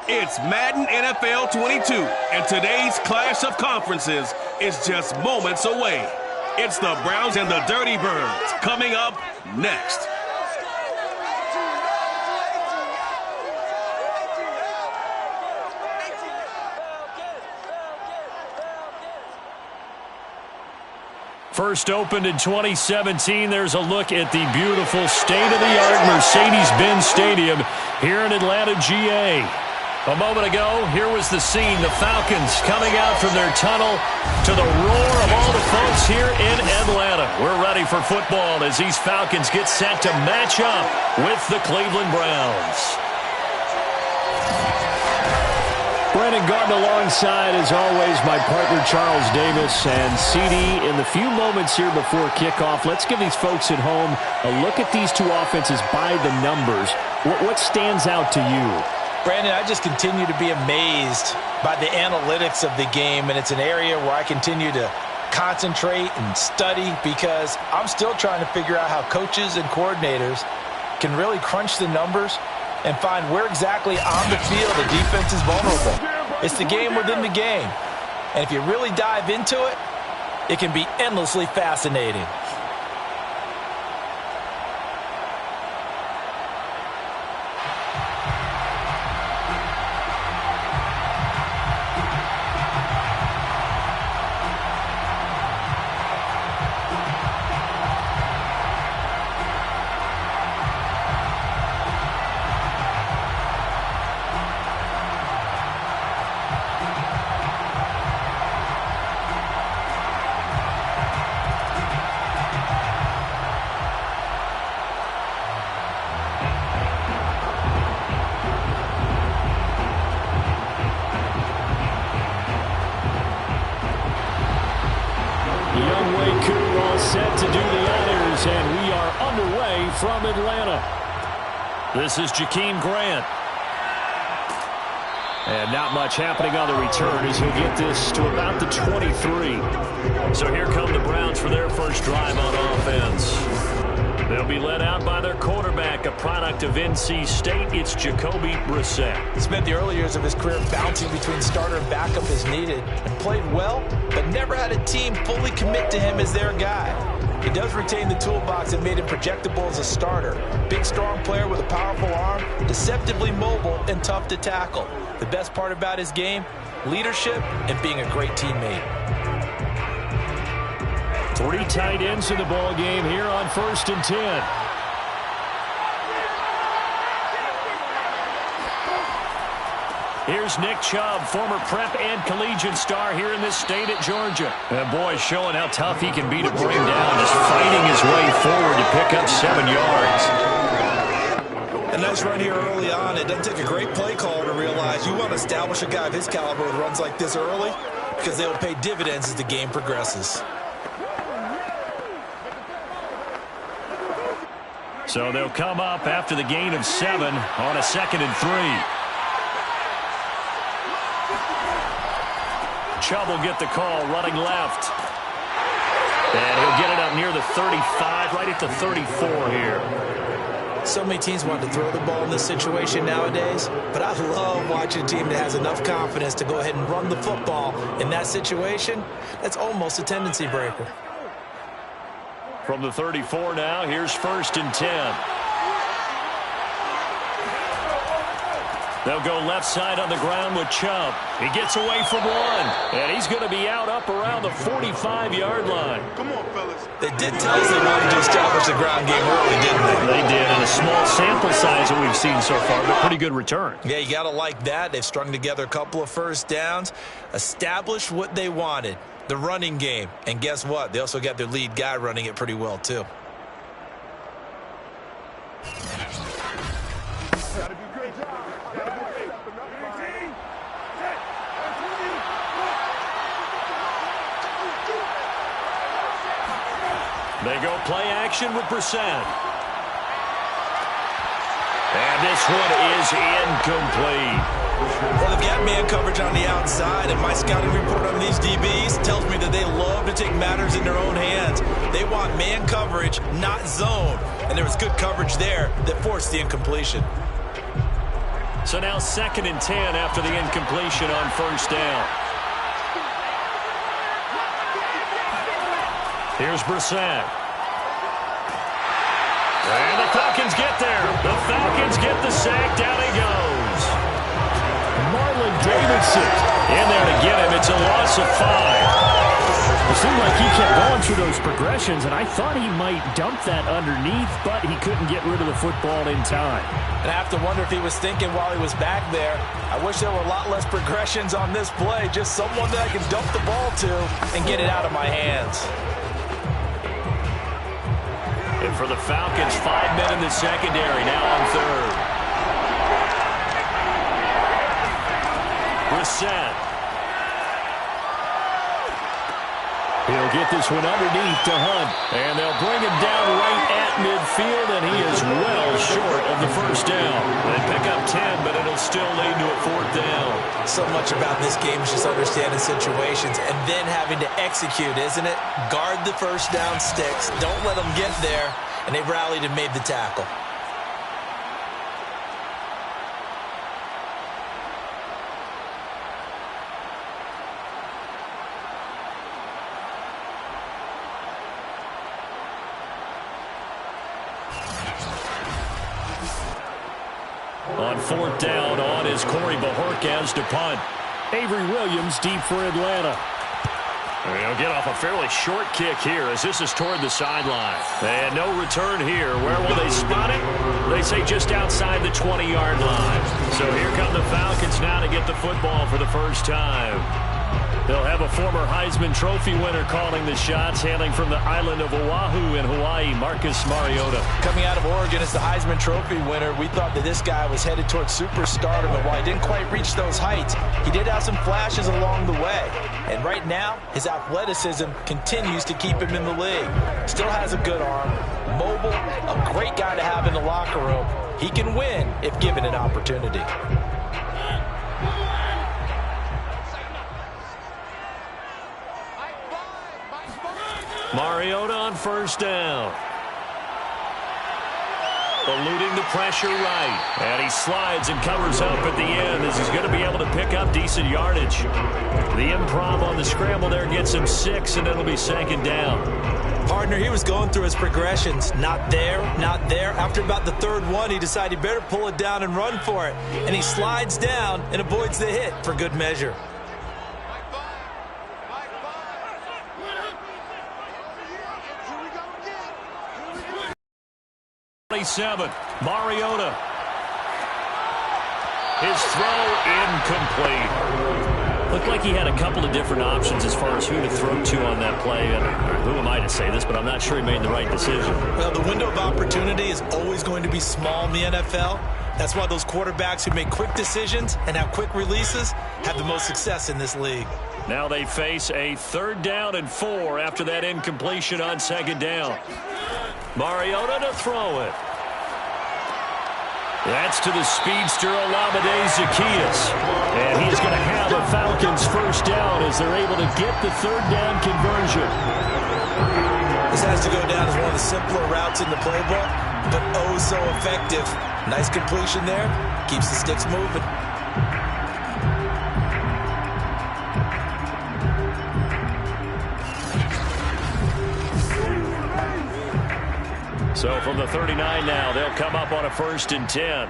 It's Madden NFL 22, and today's clash of conferences is just moments away. It's the Browns and the Dirty Birds coming up next. First opened in 2017, there's a look at the beautiful state-of-the-art Mercedes-Benz Stadium here in Atlanta, GA. A moment ago, here was the scene, the Falcons coming out from their tunnel to the roar of all the folks here in Atlanta. We're ready for football as these Falcons get set to match up with the Cleveland Browns. Brandon Garden alongside, as always, my partner Charles Davis. And CD, in the few moments here before kickoff, let's give these folks at home a look at these two offenses by the numbers. What stands out to you? Brandon, I just continue to be amazed by the analytics of the game, and it's an area where I continue to concentrate and study because I'm still trying to figure out how coaches and coordinators can really crunch the numbers and find where exactly on the field the defense is vulnerable. It's the game within the game. And if you really dive into it, it can be endlessly fascinating. Set to do the honors, and we are underway from Atlanta. This is Jakeem Grant. And not much happening on the return as he'll get this to about the 23. So here come the Browns for their first drive on offense. They'll be led out by their quarterback, a product of NC State. It's Jacoby Brissett. He spent the early years of his career bouncing between starter and backup as needed and played well, but never had a team fully commit to him as their guy. He does retain the toolbox that made him projectable as a starter. Big, strong player with a powerful arm, deceptively mobile, and tough to tackle. The best part about his game, leadership and being a great teammate. 3 tight ends in the ball game here on 1st and 10. Here's Nick Chubb, former prep and collegiate star here in this state at Georgia. And boy, showing how tough he can be to bring down, just fighting his way forward to pick up 7 yards. A nice run here early on. It doesn't take a great play caller to realize you want to establish a guy of his caliber with runs like this early because they will pay dividends as the game progresses. So they'll come up after the gain of 7 on a 2nd and 3. Chubb will get the call, running left. And he'll get it up near the 35, right at the 34 here. So many teams want to throw the ball in this situation nowadays, but I love watching a team that has enough confidence to go ahead and run the football. In that situation, that's almost a tendency breaker. From the 34 now, here's 1st and 10. They'll go left side on the ground with Chubb. He gets away from one, and he's going to be out up around the 45-yard line. Come on, fellas. They did tell us they wanted to establish the ground game early, didn't they? They did, and a small sample size that we've seen so far, but pretty good return. Yeah, you got to like that. They've strung together a couple of first downs, established what they wanted, the running game. And guess what? They also got their lead guy running it pretty well, too. They go play action with Brissett. And this one is incomplete. Well, they've got man coverage on the outside, and my scouting report on these DBs tells me that they love to take matters in their own hands. They want man coverage, not zone. And there was good coverage there that forced the incompletion. So now 2nd and 10 after the incompletion on first down. Here's Brissett. And the Falcons get there. The Falcons get the sack. Down he goes. Marlon Davidson in there to get him. It's a loss of 5. It seemed like he kept going through those progressions, and I thought he might dump that underneath, but he couldn't get rid of the football in time. And I have to wonder if he was thinking while he was back there, I wish there were a lot less progressions on this play, just someone that I can dump the ball to and get it out of my hands. And for the Falcons, 5 men in the secondary, now on third. Brissett. He'll get this one underneath to Hunt. And they'll bring him down right at midfield, and he is well short of the first down. They pick up 10, but it'll still lead to a 4th down. So much about this game is just understanding situations and then having to execute, isn't it? Guard the first down sticks. Don't let them get there. And they rallied and made the tackle. On 4th down, on is Corey Bajorquez to punt. Avery Williams deep for Atlanta. He'll get off a fairly short kick here as this is toward the sideline. And no return here. Where will they spot it? They say just outside the 20-yard line. So here come the Falcons now to get the football for the first time. They'll have a former Heisman Trophy winner calling the shots, hailing from the island of Oahu in Hawaii, Marcus Mariota. Coming out of Oregon as the Heisman Trophy winner, we thought that this guy was headed towards superstardom, and while he didn't quite reach those heights, he did have some flashes along the way. And right now, his athleticism continues to keep him in the league. Still has a good arm, mobile, a great guy to have in the locker room. He can win if given an opportunity. Mariota on first down. Eluding the pressure right. And he slides and covers up at the end as he's going to be able to pick up decent yardage. The improv on the scramble there gets him 6, and it'll be 2nd down. Partner, he was going through his progressions. Not there, not there. After about the 3rd one, he decided he better pull it down and run for it. And he slides down and avoids the hit for good measure. 27, Mariota. His throw incomplete. Looked like he had a couple of different options as far as who to throw to on that play. And who am I to say this, but I'm not sure he made the right decision. Well, the window of opportunity is always going to be small in the NFL. That's why those quarterbacks who make quick decisions and have quick releases have the most success in this league. Now they face a 3rd down and 4 after that incompletion on 2nd down. Mariota to throw it. That's to the speedster Olamide Zaccheaus. And he's going to have a Falcons first down as they're able to get the 3rd down conversion. This has to go down as one of the simpler routes in the playbook, but oh so effective. Nice completion there. Keeps the sticks moving. So from the 39 now, they'll come up on a 1st and 10.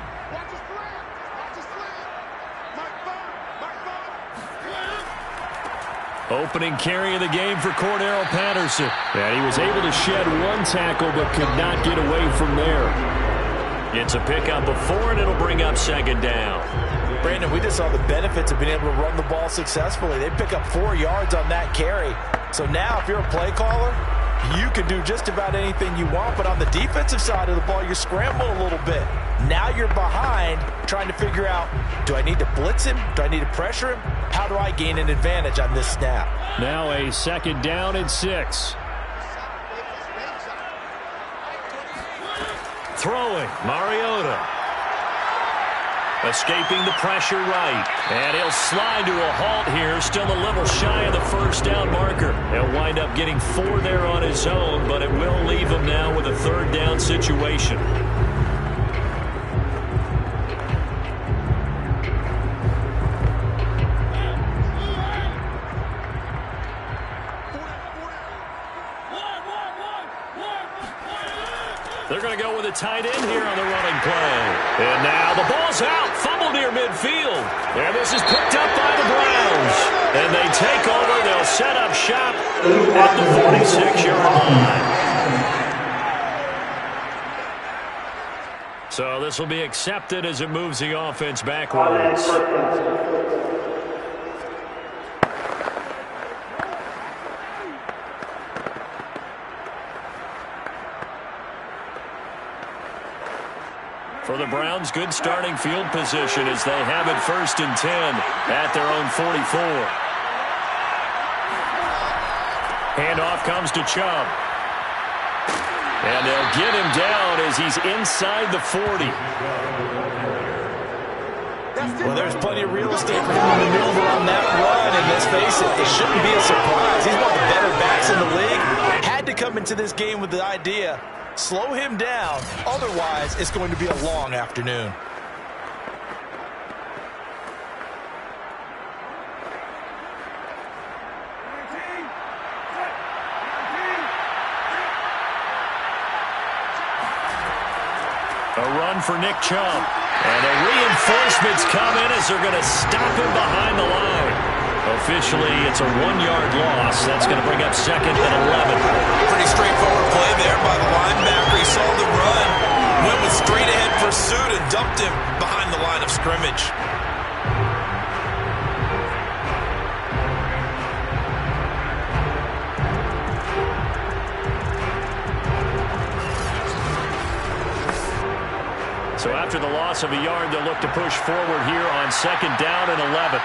Opening carry of the game for Cordero Patterson. And he was able to shed 1 tackle but could not get away from there. It's a pickup of 4, and it'll bring up 2nd down. Brandon, we just saw the benefits of being able to run the ball successfully. They pick up 4 yards on that carry. So now if you're a play caller, you can do just about anything you want, but on the defensive side of the ball, you scramble a little bit. Now you're behind trying to figure out, do I need to blitz him? Do I need to pressure him? How do I gain an advantage on this snap? Now a 2nd down and 6. Throwing, Mariota. Escaping the pressure right. And he'll slide to a halt here. Still a little shy of the 1st down marker. He'll wind up getting 4 there on his own, but it will leave him now with a 3rd down situation. go with a tight end here on the running play. And now the ball's out. Fumble near midfield. And this is picked up by the Browns. And they take over. They'll set up shop at the 46-yard line. So this will be accepted as it moves the offense backwards. For the Browns, good starting field position as they have it 1st and 10 at their own 44. Handoff comes to Chubb. And they'll get him down as he's inside the 40. Well, there's plenty of real estate for him to maneuver on that run, and let's face it, it shouldn't be a surprise. He's one of the better backs in the league. Had to come into this game with the idea, slow him down, otherwise it's going to be a long afternoon. A run for Nick Chubb. And the reinforcements come in as they're going to stop him behind the line. Officially, it's a 1-yard loss. That's going to bring up 2nd and 11. Pretty straightforward play there by the linebacker. He saw the run, went with straight-ahead pursuit, and dumped him behind the line of scrimmage. So after the loss of a yard, they'll look to push forward here on 2nd down and 11.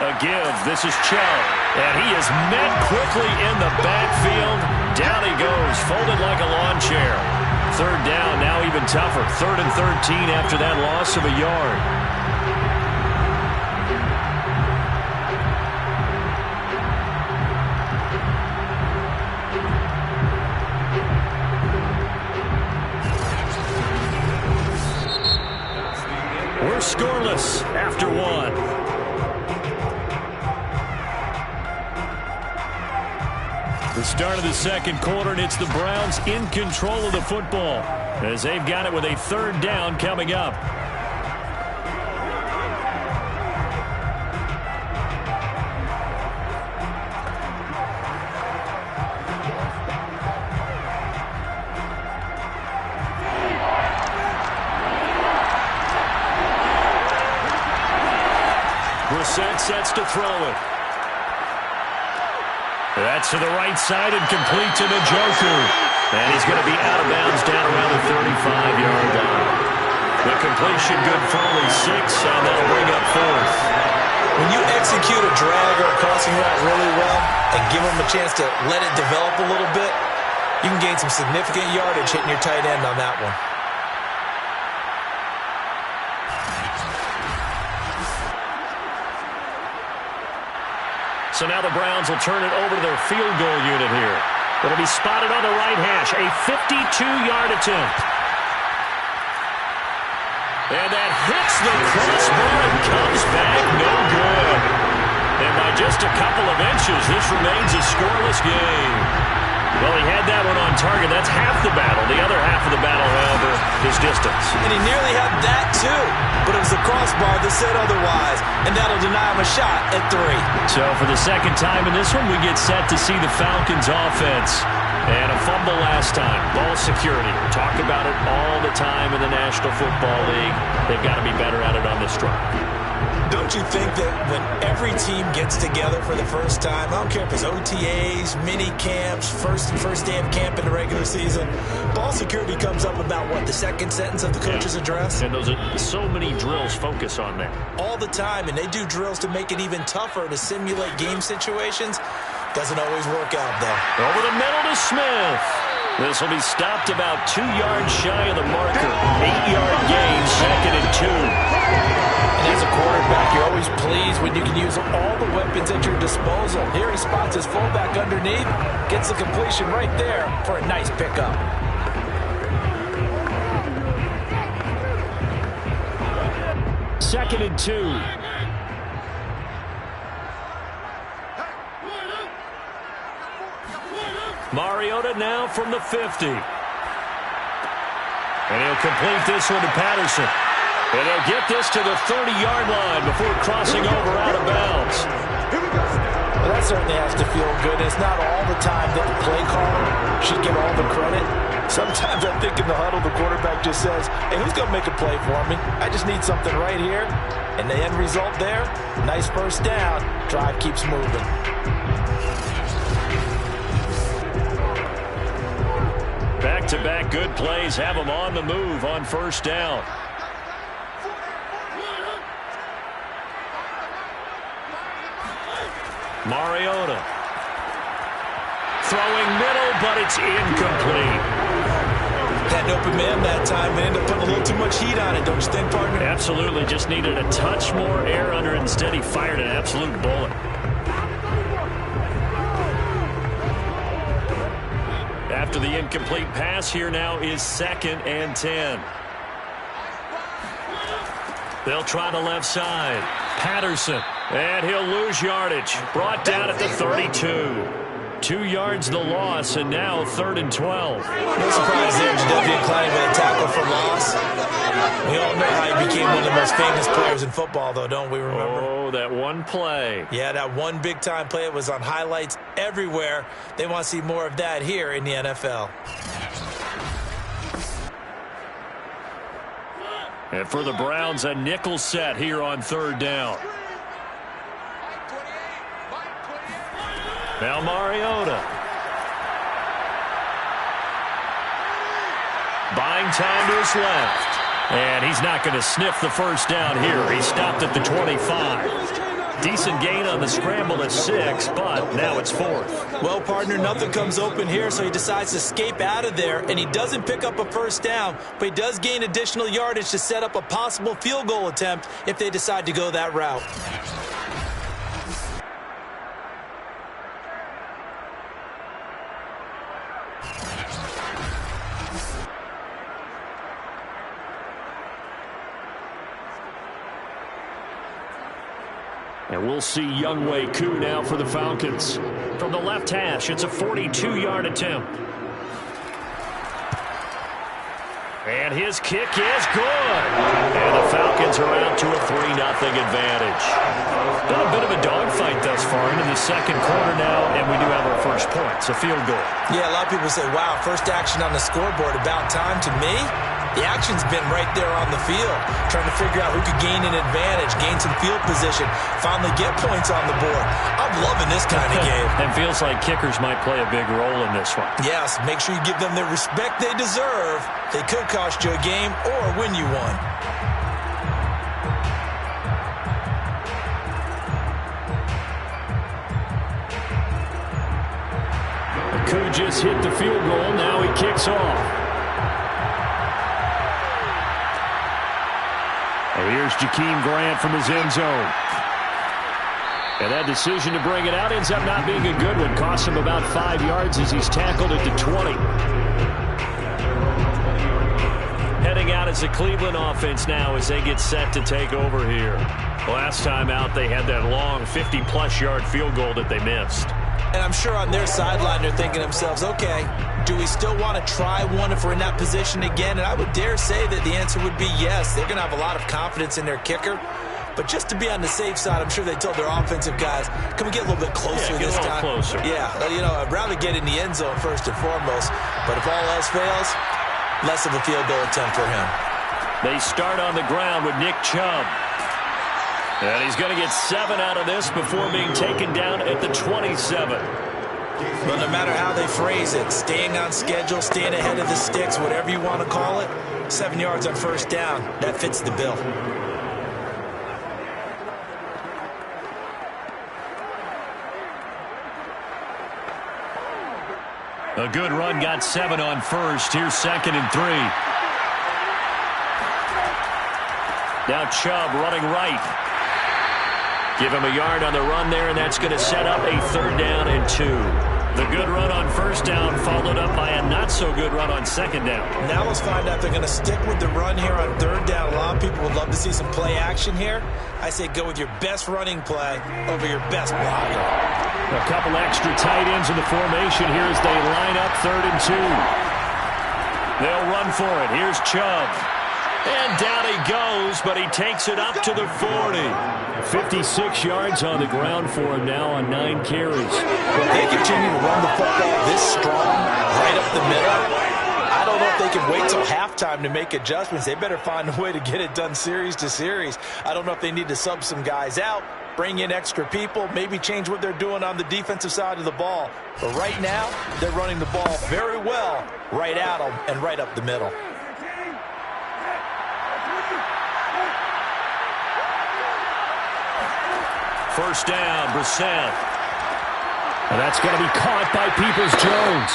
A give. This is Chubb. And he is met quickly in the backfield. Down he goes, folded like a lawn chair. 3rd down, now even tougher. 3rd and 13 after that loss of a yard. We're scoreless after 1. The start of the 2nd quarter, and it's the Browns in control of the football as they've got it with a 3rd down coming up. Brissett sets to throw it. That's to the right side and complete to Njoku. And he's going to be out of bounds down around the 35-yard line. The completion good for only 6, and that'll bring up 4th. When you execute a drag or a crossing route really well and give them a chance to let it develop a little bit, you can gain some significant yardage hitting your tight end on that one. So now the Browns will turn it over to their field goal unit here. It'll be spotted on the right hash. A 52-yard attempt. And that hits the crossbar and comes back no good. And by just a couple of inches, this remains a scoreless game. Well, he had that one on target. That's half the battle. The other half of the battle, however, is distance. And he nearly had that, too. But it was the crossbar that said otherwise. And that'll deny him a shot at 3. So for the 2nd time in this one, we get set to see the Falcons offense. And a fumble last time. Ball security. We talk about it all the time in the National Football League. They've got to be better at it on this drive. Don't you think that when every team gets together for the first time, I don't care if it's OTAs, mini camps, first day of camp in the regular season, ball security comes up about, what, the 2nd sentence of the coach's address? And those are so many drills focus on that. All the time, and they do drills to make it even tougher to simulate game situations. Doesn't always work out, though. Over the middle to Smith. This will be stopped about 2 yards shy of the marker. 8-yard gain, 2nd and 2. And as a quarterback, you're always pleased when you can use all the weapons at your disposal. Here he spots his fullback underneath, gets the completion right there for a nice pickup. Second and 2. Mariota now from the 50. complete this one to Patterson. And they'll get this to the 30-yard line before crossing over out of bounds. Well, that certainly has to feel good. It's not all the time that the play caller should get all the credit. Sometimes I think in the huddle, the quarterback just says, hey, who's going to make a play for me? I just need something right here. And the end result there, nice first down. Drive keeps moving. Back-to-back good plays have them on the move on first down. Mariota. Throwing middle, but it's incomplete. Had an open man that time and ended up putting a little too much heat on it, don't you think, partner? Absolutely. Just needed a touch more air under it. Instead, he fired an absolute bullet. After the incomplete pass, here now is 2nd and 10. They'll try the left side. Patterson. And he'll lose yardage. Brought down at the 32. 2 yards the loss, and now 3rd and 12. No surprise there, Jadeveon Clowney with a tackle for loss. We all know how he became one of the most famous players in football, though, don't we remember? Oh, that one play. Yeah, that one big-time play. It was on highlights everywhere. They want to see more of that here in the NFL. And for the Browns, a nickel set here on 3rd down. Now Mariota. Buying time to his left. And he's not going to sniff the first down here. He stopped at the 25. Decent gain on the scramble at 6, but now it's 4th. Well, partner, nothing comes open here, so he decides to escape out of there, and he doesn't pick up a first down, but he does gain additional yardage to set up a possible field goal attempt if they decide to go that route. And we'll see Younghoe Koo now for the Falcons. From the left hash, it's a 42-yard attempt. And his kick is good. And the Falcons are out to a 3-0 advantage. Been a bit of a dogfight thus far into the second quarter now, and we do have our first points, a field goal. Yeah, a lot of people say, wow, first action on the scoreboard, about time. To me, the action's been right there on the field, trying to figure out who could gain an advantage, gain some field position, finally get points on the board. I'm loving this kind of game. And feels like kickers might play a big role in this one. Yes, make sure you give them the respect they deserve. They could cost you a game or win you one. Koo just hit the field goal. Now he kicks off. And here's Jakeem Grant from his end zone. And that decision to bring it out ends up not being a good one. Costs him about 5 yards as he's tackled at the 20. Heading out as the Cleveland offense now as they get set to take over here. Last time out, they had that long 50-plus yard field goal that they missed. And I'm sure on their sideline they're thinking to themselves, okay, do we still want to try one if we're in that position again? And I would dare say that the answer would be yes. They're going to have a lot of confidence in their kicker. But just to be on the safe side, I'm sure they told their offensive guys, can we get a little bit closer this time? Closer. Yeah, you know, I'd rather get in the end zone first and foremost. But if all else fails, less of a field goal attempt for him. They start on the ground with Nick Chubb. And he's going to get 7 out of this before being taken down at the 27. Well, no matter how they phrase it, staying on schedule, staying ahead of the sticks, whatever you want to call it, 7 yards on first down, that fits the bill. A good run, got 7 on first. Here's 2nd and 3. Now Chubb running right. Give him a yard on the run there, and that's going to set up a 3rd down and 2. The good run on first down followed up by a not-so-good run on 2nd down. Now let's find out if they're going to stick with the run here on 3rd down. A lot of people would love to see some play action here. I say go with your best running play over your best blocker. A couple extra tight ends in the formation here as they line up 3rd and 2. They'll run for it. Here's Chubb. And down he goes, but he takes it up to the 40. 56 yards on the ground for him now on 9 carries. If they continue to run the football this strong, right up the middle, I don't know if they can wait till halftime to make adjustments. They better find a way to get it done series to series. I don't know if they need to sub some guys out, bring in extra people, maybe change what they're doing on the defensive side of the ball. But right now, they're running the ball very well right at them and right up the middle. First down, Brissett. And that's going to be caught by Peoples-Jones.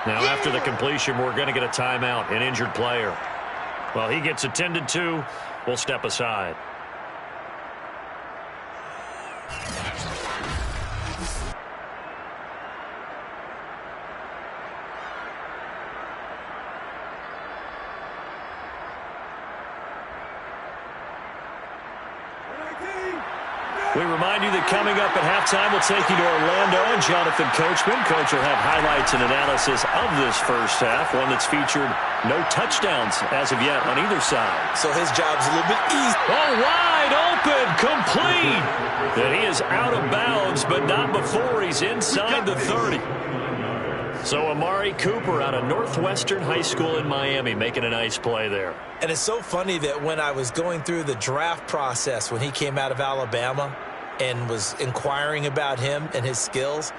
Now, after the completion, we're going to get a timeout, an injured player. Well, he gets attended to. We'll step aside. We remind you that coming up at halftime, we'll take you to Orlando and Jonathan Coachman. Coach will have highlights and analysis of this first half, one that's featured no touchdowns as of yet on either side. So his job's a little bit easy. Oh, wide open, complete. And he is out of bounds, but not before he's inside the 30. So Amari Cooper out of Northwestern High School in Miami making a nice play there. And it's so funny that when I was going through the draft process when he came out of Alabama and was inquiring about him and his skills,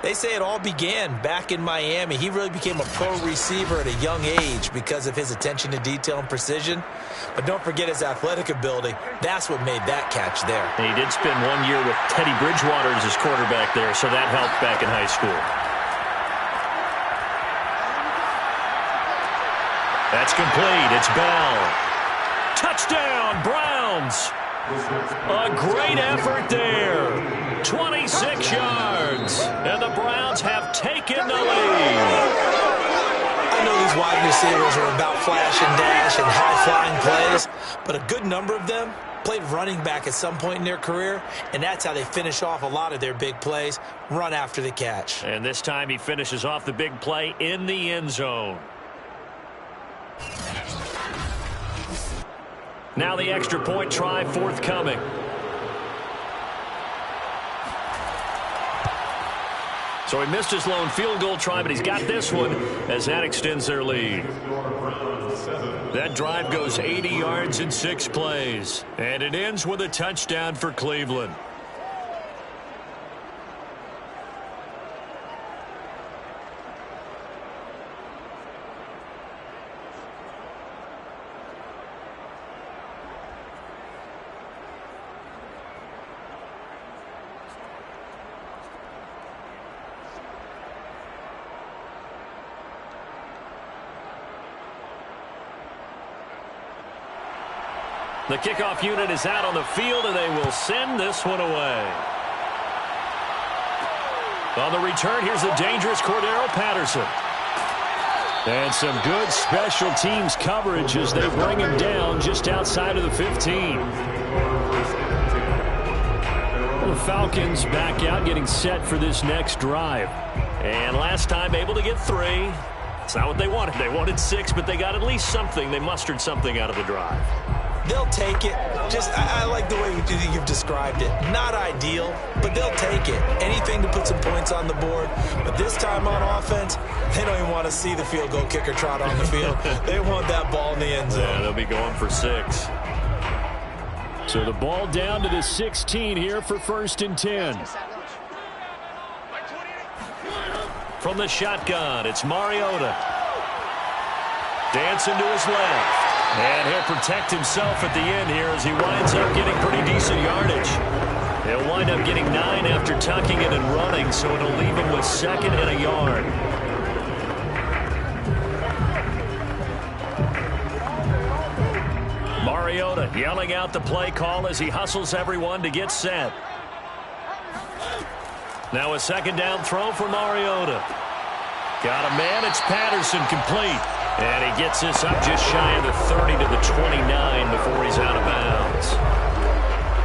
they say it all began back in Miami. He really became a pro receiver at a young age because of his attention to detail and precision. But don't forget his athletic ability. That's what made that catch there. And he did spend 1 year with Teddy Bridgewater as his quarterback there, so that helped back in high school. That's complete. It's Bell. Touchdown, Browns. A great effort there. 26 yards. And the Browns have taken the lead. I know these wide receivers are about flash and dash and high-flying plays, but a good number of them played running back at some point in their career, and that's how they finish off a lot of their big plays, run after the catch. And this time he finishes off the big play in the end zone. Now the extra point try forthcoming. So he missed his lone field goal try, but he's got this one as that extends their lead. That drive goes 80 yards in 6 plays. And it ends with a touchdown for Cleveland. The kickoff unit is out on the field, and they will send this one away. On the return, here's the dangerous Cordero Patterson. And some good special teams coverage as they bring him down just outside of the 15. Well, the Falcons back out, getting set for this next drive. And last time able to get 3. It's not what they wanted. They wanted 6, but they got at least something. They mustered something out of the drive. They'll take it. I like the way you've described it. Not ideal, but they'll take it. Anything to put some points on the board. But this time on offense, they don't even want to see the field goal kicker trot on the field. They want that ball in the end zone. Yeah, they'll be going for 6. So the ball down to the 16 here for 1st and 10. From the shotgun, it's Mariota. Dancing to his left. And he'll protect himself at the end here as he winds up getting pretty decent yardage. He'll wind up getting 9 after tucking it and running, so it'll leave him with 2nd and a yard. Mariota yelling out the play call as he hustles everyone to get set. Now a 2nd down throw for Mariota. Got a man, it's Patterson, complete. And he gets this up just shy of the 30 to the 29 before he's out of bounds.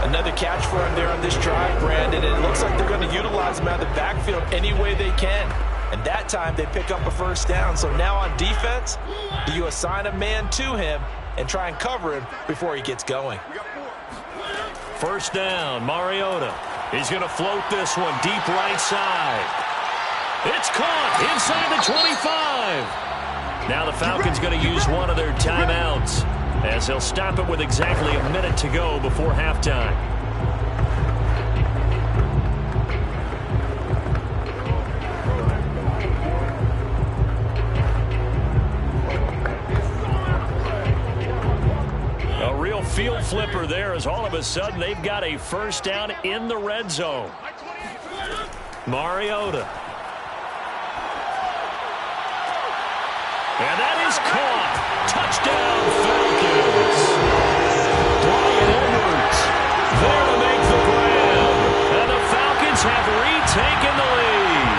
Another catch for him there on this drive, Brandon. And it looks like they're going to utilize him out of the backfield any way they can. And that time they pick up a first down. So now on defense, do you assign a man to him and try and cover him before he gets going? First down, Mariota. He's going to float this one deep right side. It's caught inside the 25. Now the Falcons going to use one of their timeouts as they'll stop it with exactly a minute to go before halftime. A real field flipper there as all of a sudden they've got a first down in the red zone. Mariota. And that is caught. Touchdown, Falcons. Brian Edwards there to make the grab. And the Falcons have retaken the lead.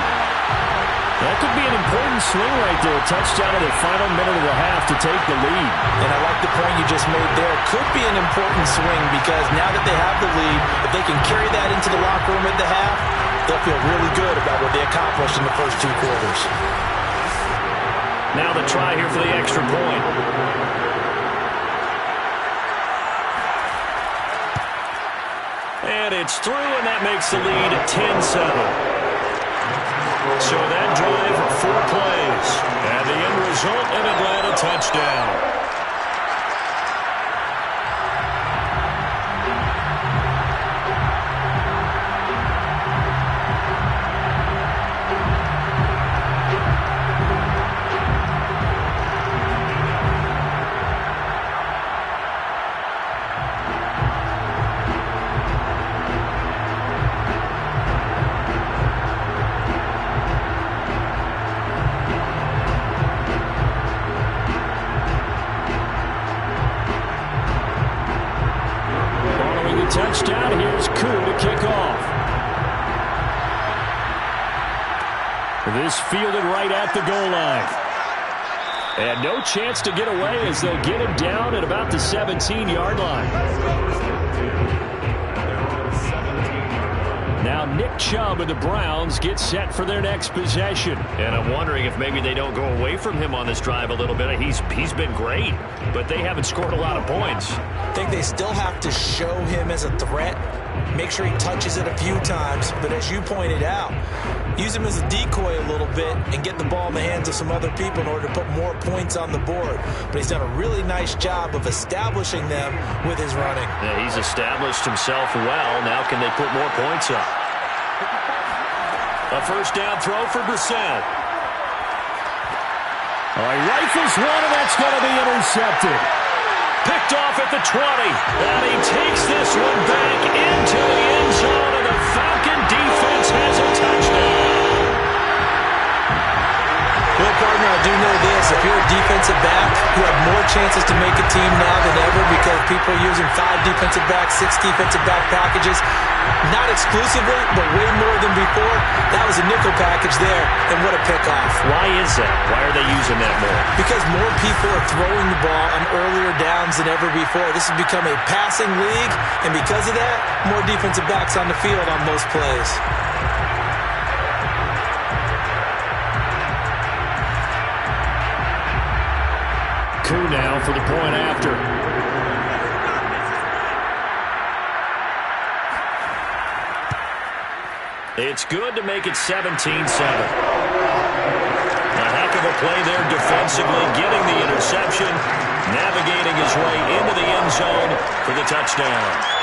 That could be an important swing right there. Touchdown in the final minute of the half to take the lead. And I like the point you just made there. Could be an important swing because now that they have the lead, if they can carry that into the locker room at the half, they'll feel really good about what they accomplished in the first 2 quarters. Now the try here for the extra point. And it's through, and that makes the lead 10-7. So that drive, 4 plays. And the end result, an Atlanta touchdown. Touchdown. Here's Koo to kick off. This fielded right at the goal line. And no chance to get away as they'll get him down at about the 17-yard line. Now Nick Chubb and the Browns get set for their next possession. And I'm wondering if maybe they don't go away from him on this drive a little bit. He's been great, but they haven't scored a lot of points. I think they still have to show him as a threat. Make sure he touches it a few times. But as you pointed out, use him as a decoy a little bit and get the ball in the hands of some other people in order to put more points on the board. But he's done a really nice job of establishing them with his running. Yeah, he's established himself well. Now can they put more points up? A first down throw for Brissett. He rifles one, and that's going to be intercepted. Picked off at the 20. And he takes this one back into the end zone, and the Falcon defense has a touchdown. Well, partner, I do know this. If you're a defensive back, you have more chances to make a team now than ever because people are using 5 defensive backs, 6 defensive back packages. Not exclusively, but way more than before. That was a nickel package there, and what a pickoff. Why is that? Why are they using that more? Because more people are throwing the ball on earlier downs than ever before. This has become a passing league, and because of that, more defensive backs on the field on most plays. Koo now for the point after. It's good to make it 17-7. A heck of a play there defensively, getting the interception, navigating his way into the end zone for the touchdown.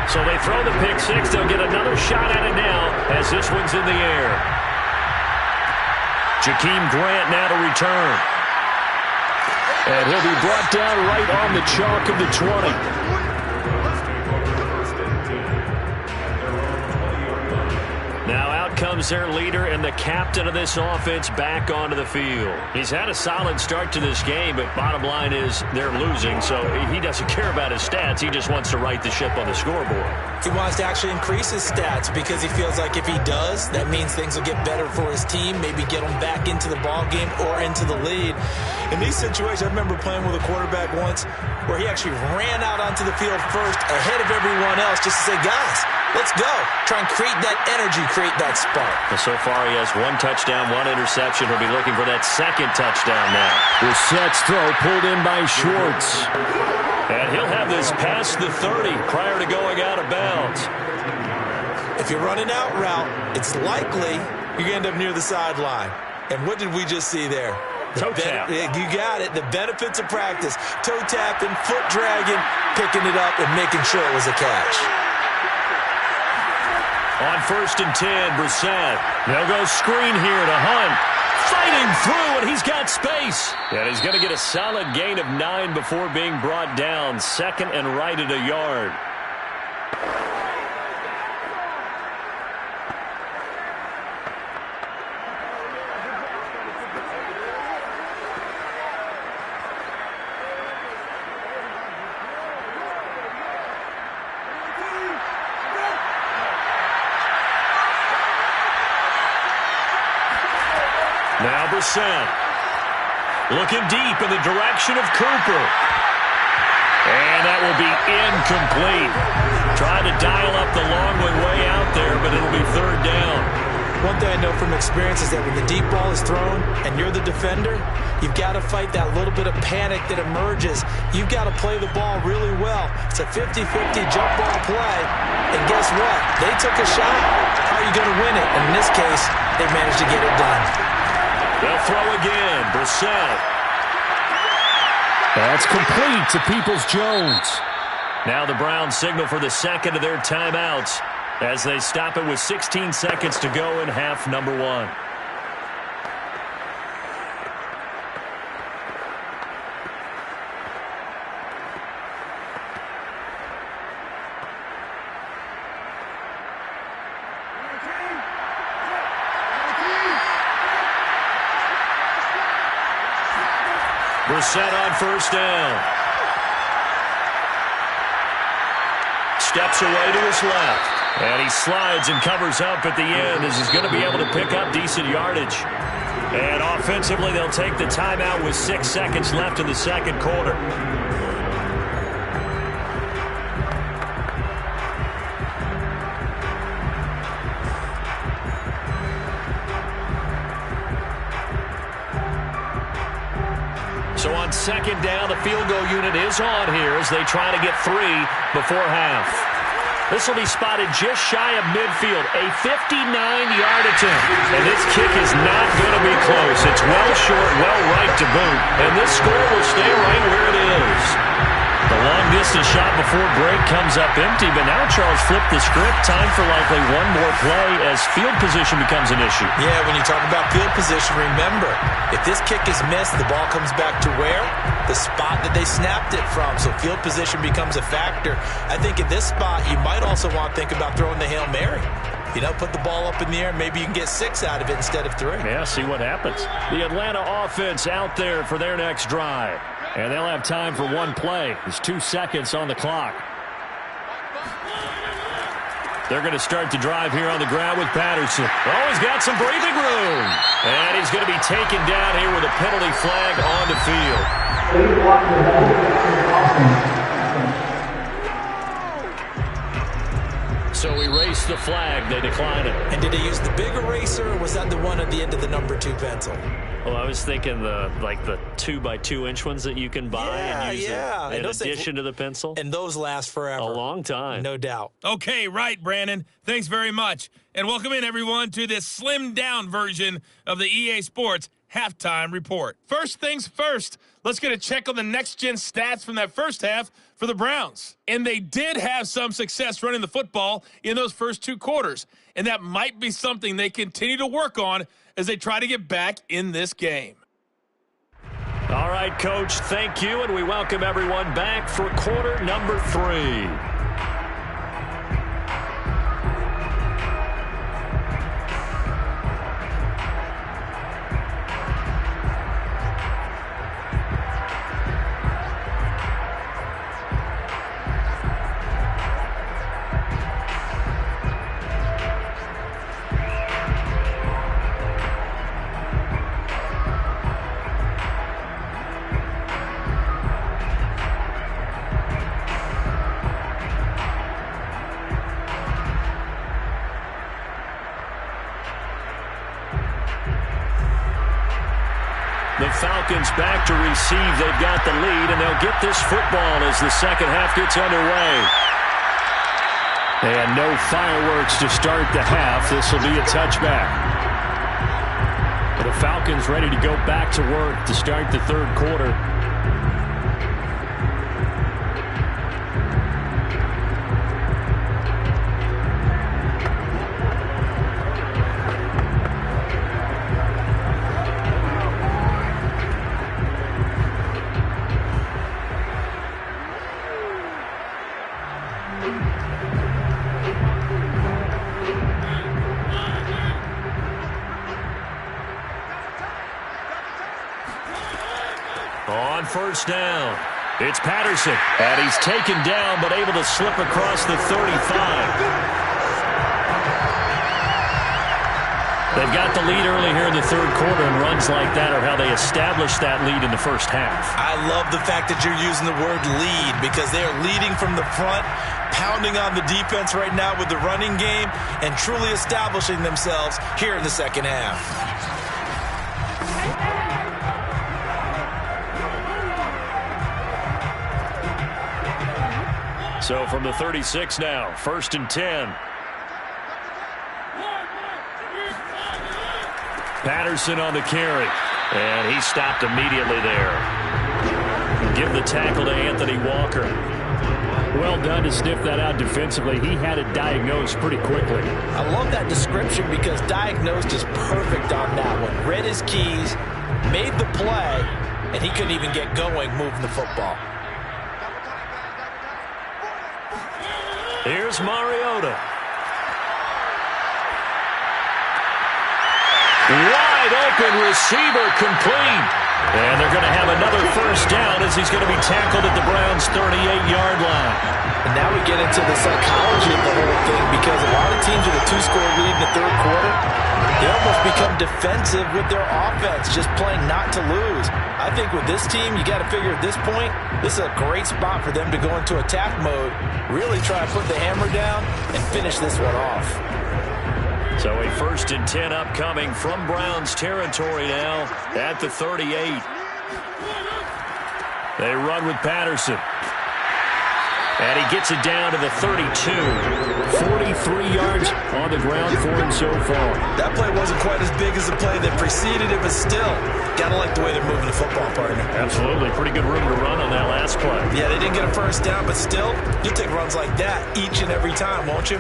So they throw the pick six. They'll get another shot at it now as this one's in the air. Jakeem Grant now to return. And he'll be brought down right on the chalk of the 20. Now out out comes their leader and the captain of this offense back onto the field. He's had a solid start to this game, but bottom line is they're losing, so he doesn't care about his stats. He just wants to right the ship on the scoreboard. He wants to actually increase his stats because he feels like if he does, that means things will get better for his team, maybe get him back into the ball game or into the lead. In these situations, I remember playing with a quarterback once where he actually ran out onto the field first ahead of everyone else just to say, guys, let's go. Try and create that energy, create that spark. Well, so far he has 1 touchdown, 1 interception. He'll be looking for that second touchdown now. Brissett's throw pulled in by Schwartz. And he'll have this past the 30 prior to going out of bounds. If you're running out route, it's likely you're going to end up near the sideline. And what did we just see there? Toe tap. You got it. The benefits of practice. Toe tapping, foot dragging, picking it up, and making sure it was a catch. On 1st and 10, Brissett. They'll go screen here to Hunt. Fighting through, and he's got space. And he's going to get a solid gain of 9 before being brought down. Second and right at a yard. Now Brissett looking deep in the direction of Cooper. And that will be incomplete. Trying to dial up the long way out there, but it'll be 3rd down. One thing I know from experience is that when the deep ball is thrown and you're the defender, you've got to fight that little bit of panic that emerges. You've got to play the ball really well. It's a 50-50 jump ball play. And guess what? They took a shot. How are you going to win it? And in this case, they managed to get it done. They'll throw again. Brissett. That's complete to Peoples-Jones. Now the Browns signal for the second of their timeouts as they stop it with 16 seconds to go in half number 1. Brissett on 1st down. Steps away to his left. And he slides and covers up at the end as he's going to be able to pick up decent yardage. And offensively, they'll take the timeout with 6 seconds left in the second quarter. So on 2nd down, the field goal unit is on here as they try to get 3 before half. This will be spotted just shy of midfield, a 59-yard attempt. And this kick is not going to be close. It's well short, well right to boot. And this score will stay right where it is. The long-distance shot before break comes up empty, but now Charles flipped the script. Time for likely one more play as field position becomes an issue. Yeah, when you talk about field position, remember, if this kick is missed, the ball comes back to where? The spot that they snapped it from. So field position becomes a factor. I think at this spot, you might also want to think about throwing the Hail Mary. You know, put the ball up in the air. Maybe you can get 6 out of it instead of 3. Yeah, see what happens. The Atlanta offense out there for their next drive. And they'll have time for one play. There's 2 seconds on the clock. They're going to start the drive here on the ground with Patterson. Oh, he's got some breathing room. And he's going to be taken down here with a penalty flag on the field. So erase the flag. They decline it. And did he use the big eraser, or was that the one at the end of the number 2 pencil? Well, I was thinking the 2x2-inch ones that you can buy and use in addition to the pencil. And those last forever. A long time. No doubt. Okay, right, Brandon. Thanks very much. And welcome in, everyone, to this slimmed-down version of the EA Sports Halftime Report. First things first, let's get a check on the next-gen stats from that first half for the Browns. And they did have some success running the football in those first 2 quarters. And that might be something they continue to work on as they try to get back in this game. All right, Coach, thank you, and we welcome everyone back for quarter number 3. Falcons back to receive. They've got the lead, and they'll get this football as the second half gets underway. And no fireworks to start the half. This will be a touchback. The Falcons ready to go back to work to start the third quarter. On first down, it's Patterson, and he's taken down but able to slip across the 35. They've got the lead early here in the third quarter, and runs like that are how they established that lead in the first half. I love the fact that you're using the word lead because they are leading from the front, pounding on the defense right now with the running game, and truly establishing themselves here in the second half. So from the 36 now, 1st and 10. Patterson on the carry, and he stopped immediately there. Give the tackle to Anthony Walker. Well done to sniff that out defensively. He had it diagnosed pretty quickly. I love that description because diagnosed is perfect on that one. Read his keys, made the play, and he couldn't even get going moving the football. Here's Mariota. Wide open receiver complete. And they're going to have another first down as he's going to be tackled at the Browns' 38-yard line. And now we get into the psychology of the whole thing because a lot of teams with a two-score lead in the third quarter, they almost become defensive with their offense, just playing not to lose. I think with this team, you got to figure at this point, this is a great spot for them to go into attack mode, really try to put the hammer down and finish this one off. So a 1st and 10 upcoming from Browns territory now at the 38. They run with Patterson. And he gets it down to the 32. 43 yards on the ground for him so far. That play wasn't quite as big as the play that preceded it, but still, got to like the way they're moving the football, partner. Absolutely. Pretty good room to run on that last play. Yeah, they didn't get a first down, but still, you'll take runs like that each and every time, won't you?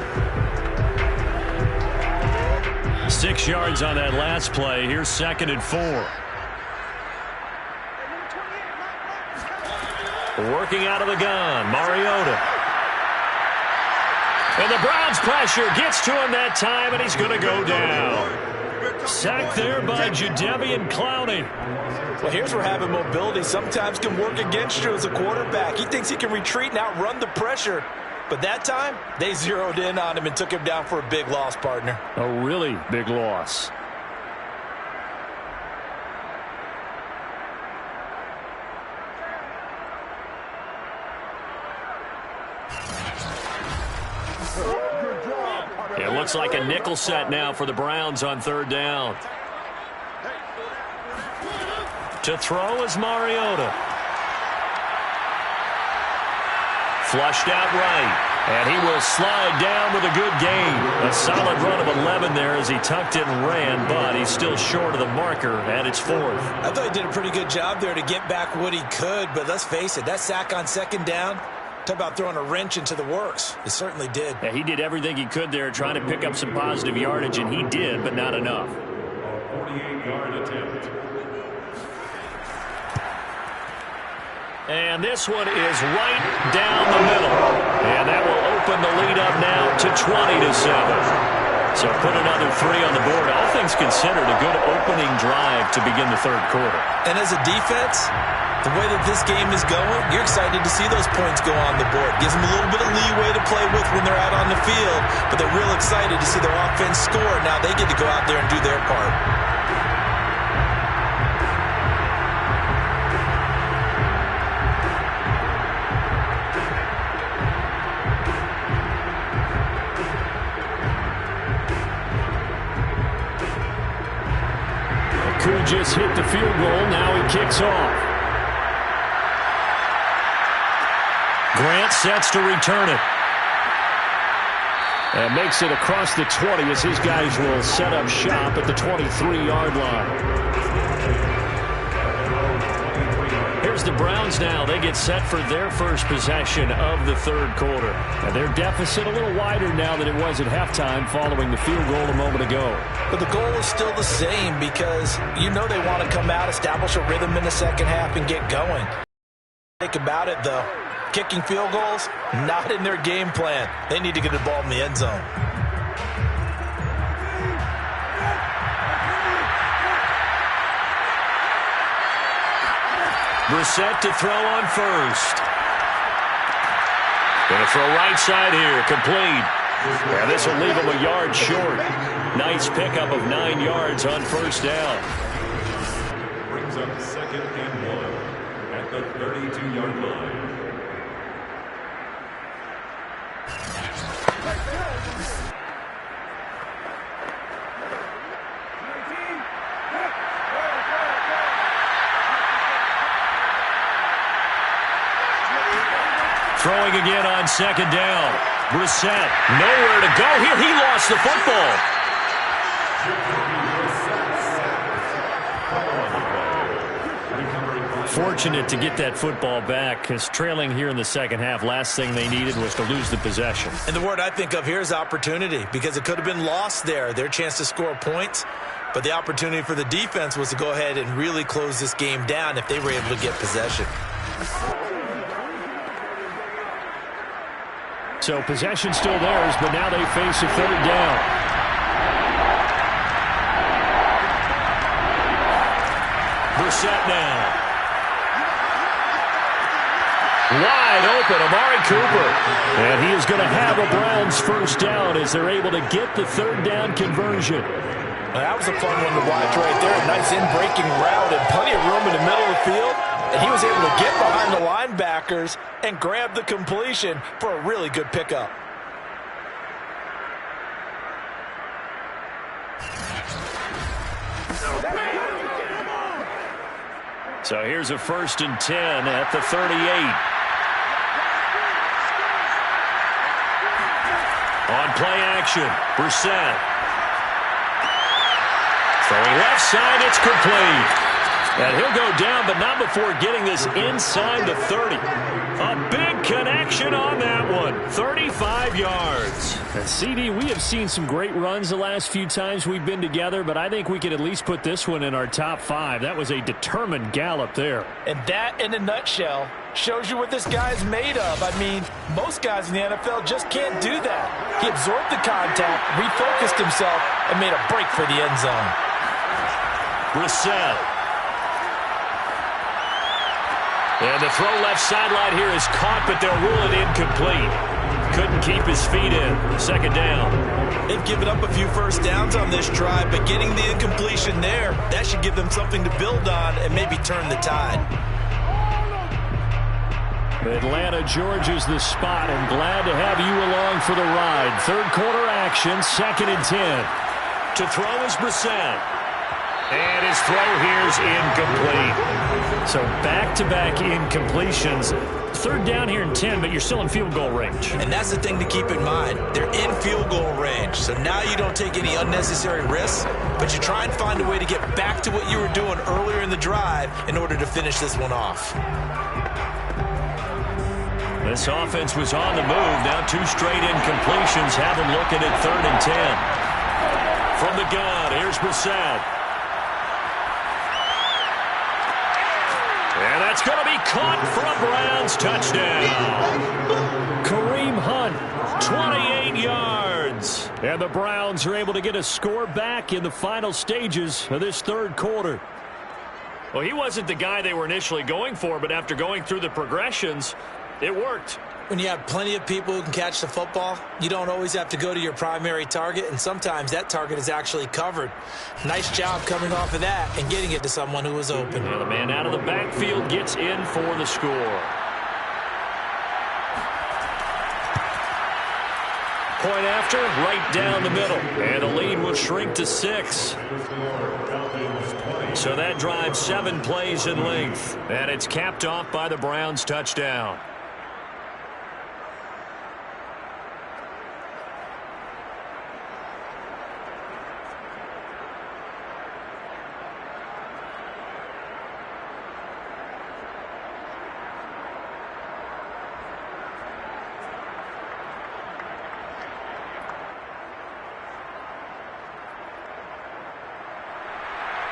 6 yards on that last play. Here's 2nd and 4. Working out of the gun, Mariota. And the Browns pressure gets to him that time, and he's going to go down. Sacked there by Jadeveon Clowney. Well, here's where having mobility sometimes can work against you as a quarterback. He thinks he can retreat and outrun the pressure. But that time, they zeroed in on him and took him down for a big loss, partner. A really big loss. It looks like a nickel set now for the Browns on 3rd down. To throw is Mariota. Flushed out right. And he will slide down with a good gain. A solid run of 11 there as he tucked it and ran, but he's still short of the marker, and it's 4th. I thought he did a pretty good job there to get back what he could, but let's face it, that sack on 2nd down, talk about throwing a wrench into the works. He certainly did. Yeah, he did everything he could there trying to pick up some positive yardage, and he did, but not enough. 48-yard attempt. And this one is right down the middle. And that will open the lead up now to 20-7. So put another 3 on the board. All things considered, a good opening drive to begin the third quarter. And as a defense, the way that this game is going, you're excited to see those points go on the board. Gives them a little bit of leeway to play with when they're out on the field, but they're real excited to see their offense score. Now they get to go out there and do their part. Just hit the field goal. Now he kicks off. Grant sets to return it. And makes it across the 20 as his guys will set up shop at the 23-yard line. Here's the Browns now. They get set for their first possession of the third quarter. And their deficit a little wider now than it was at halftime following the field goal a moment ago. But the goal is still the same because you know they want to come out, establish a rhythm in the second half, and get going. Think about it, though. Kicking field goals, not in their game plan. They need to get the ball in the end zone. Brissett to throw on first. Going to throw right side here, complete. And this will leave him a yard short. Nice pickup of 9 yards on first down. Brings up 2nd and 1 at the 32-yard line. Throwing again on 2nd down. Brissett, nowhere to go here. He lost the football. Fortunate to get that football back because trailing here in the second half, last thing they needed was to lose the possession. And the word I think of here is opportunity because it could have been lost there. Their chance to score points, but the opportunity for the defense was to go ahead and really close this game down if they were able to get possession. So possession still theirs, but now they face a 3rd down. Brissett now. Wide open, Amari Cooper. And he is going to have a Browns first down as they're able to get the 3rd down conversion. Well, that was a fun one to watch right there. A nice in-breaking route and plenty of room in the middle of the field. And he was able to get behind the linebackers and grab the completion for a really good pickup. So here's a 1st and 10 at the 38. On play action, Brissett. Throwing left side, it's complete. And he'll go down, but not before getting this inside the 30. A big connection on that one. 35 yards. And CD, we have seen some great runs the last few times we've been together, but I think we could at least put this one in our top 5. That was a determined gallop there. And that, in a nutshell, shows you what this guy's made of. I mean, most guys in the NFL just can't do that. He absorbed the contact, refocused himself, and made a break for the end zone. Brissett. And the throw left sideline here is caught, but they'll rule it incomplete. Couldn't keep his feet in. 2nd down. They've given up a few first downs on this drive, but getting the incompletion there, that should give them something to build on and maybe turn the tide. Atlanta, Georgia's the spot, and glad to have you along for the ride. 3rd quarter action, 2nd and 10. To throw is Brissett. And his throw here is incomplete. So back-to-back incompletions. 3rd down here in 10, but you're still in field goal range. And that's the thing to keep in mind. They're in field goal range. So now you don't take any unnecessary risks, but you try and find a way to get back to what you were doing earlier in the drive in order to finish this one off. This offense was on the move. Now 2 straight incompletions have them looking at 3rd and 10. From the gun, here's Brissett. And that's going to be caught for a Browns touchdown. Kareem Hunt, 28 yards. And the Browns are able to get a score back in the final stages of this 3rd quarter. Well, he wasn't the guy they were initially going for, but after going through the progressions, it worked. When you have plenty of people who can catch the football, you don't always have to go to your primary target, and sometimes that target is actually covered. Nice job coming off of that and getting it to someone who was open. And the man out of the backfield gets in for the score. Point after, right down the middle. And the lead will shrink to 6. So that drive 7 plays in length. And it's capped off by the Browns' touchdown.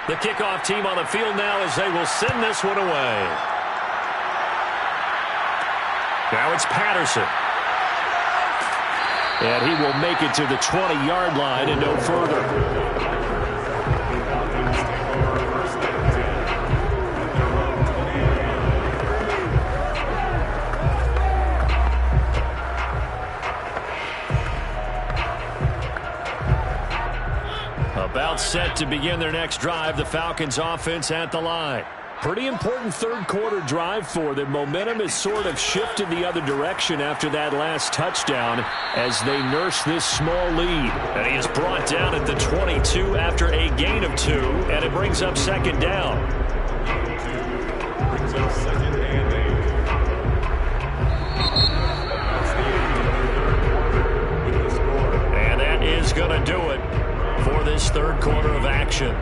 The kickoff team on the field now as they will send this one away. Now it's Patterson. And he will make it to the 20-yard line and no further. About set to begin their next drive, the Falcons offense at the line. Pretty important third quarter drive for them. Momentum has sort of shifted the other direction after that last touchdown as they nurse this small lead. And he is brought down at the 22 after a gain of 2, and it brings up second down. Brings up second and 8. And that is going to do it for this third quarter of action.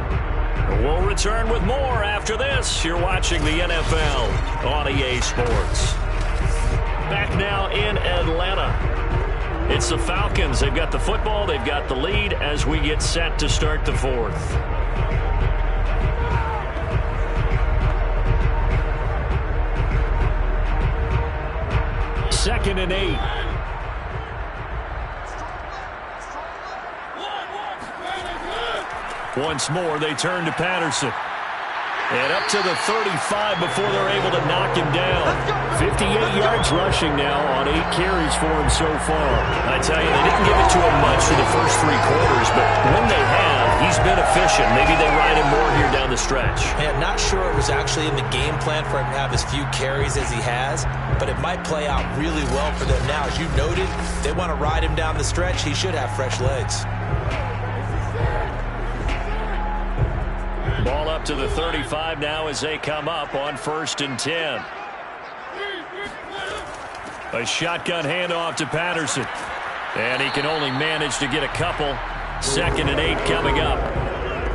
We'll return with more after this. You're watching the NFL on EA Sports. Back now in Atlanta. It's the Falcons. They've got the football. They've got the lead as we get set to start the fourth. Second and 8. Once more, they turn to Patterson. And up to the 35 before they're able to knock him down. 58 yards rushing now on 8 carries for him so far. I tell you, they didn't give it to him much for the first 3 quarters, but when they have, he's been efficient. Maybe they ride him more here down the stretch. Man, not sure it was actually in the game plan for him to have as few carries as he has, but it might play out really well for them now. As you noted, they want to ride him down the stretch. He should have fresh legs. Ball up to the 35 now as they come up on 1st and 10. A shotgun handoff to Patterson. And he can only manage to get a couple. 2nd and 8 coming up.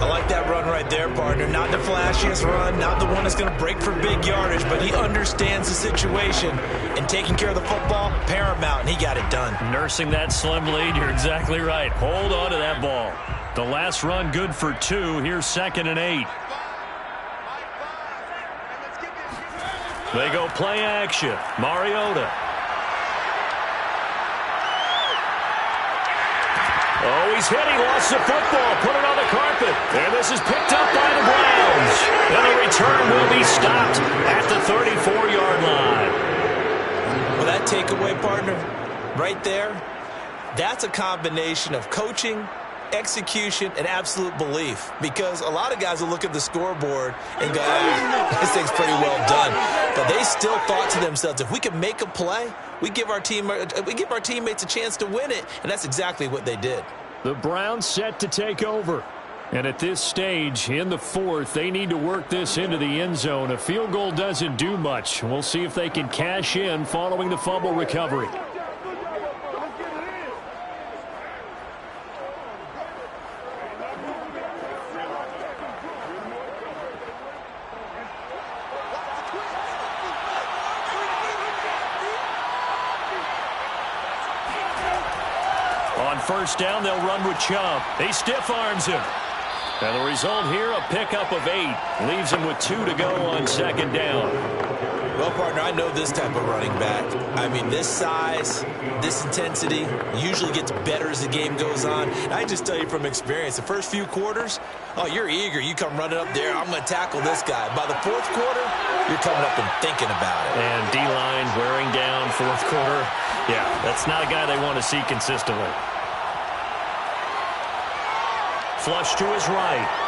I like that run right there, partner. Not the flashiest run, not the one that's going to break for big yardage, but he understands the situation. And taking care of the football, paramount, and he got it done. Nursing that slim lead, you're exactly right. Hold on to that ball. The last run good for 2. Here's 2nd and 8. They go play action. Mariota. Oh, he's hit. He lost the football. Put it on the carpet. And this is picked up by the Browns. And the return will be stopped at the 34-yard line. Well, that takeaway, partner, right there, that's a combination of coaching, execution, and absolute belief, because a lot of guys will look at the scoreboard and go, this thing's pretty well done, but they still thought to themselves, if we can make a play, we give our teammates a chance to win it, and that's exactly what they did. The Browns set to take over, and at this stage in the fourth, they need to work this into the end zone. A field goal doesn't do much. We'll see if they can cash in following the fumble recovery. On 1st down, they'll run with Chubb. He stiff-arms him. And the result here, a pickup of 8. Leaves him with 2 to go on 2nd down. Well, partner, I know this type of running back. I mean, this size, this intensity usually gets better as the game goes on. And I just tell you from experience, the first few quarters, oh, you're eager. You come running up there, I'm going to tackle this guy. By the 4th quarter, you're coming up and thinking about it. And D-line wearing down 4th quarter. Yeah, that's not a guy they want to see consistently. Flush to his right.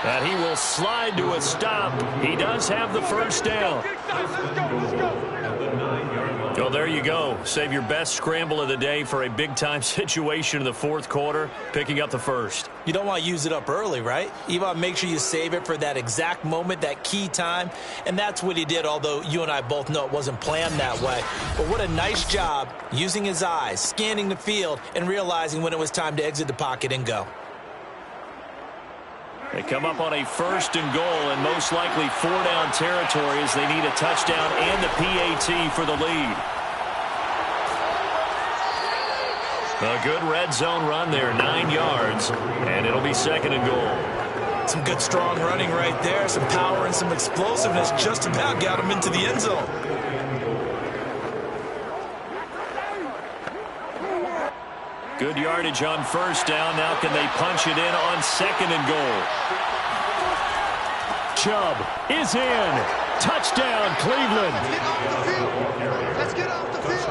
And he will slide to a stop. He does have the 1st down. At the 9-yard line. Well, there you go. Save your best scramble of the day for a big-time situation in the fourth quarter, picking up the first. You don't want to use it up early, right? You want to make sure you save it for that exact moment, that key time. And that's what he did, although you and I both know it wasn't planned that way. But what a nice job using his eyes, scanning the field, and realizing when it was time to exit the pocket and go. They come up on a 1st and goal, and most likely 4-down territory as they need a touchdown and the PAT for the lead. A good red zone run there, 9 yards, and it'll be 2nd and goal. Some good strong running right there, some power and some explosiveness just about got him into the end zone. Good yardage on 1st down. Now can they punch it in on 2nd and goal? Chubb is in. Touchdown, Cleveland. Let's get off the field.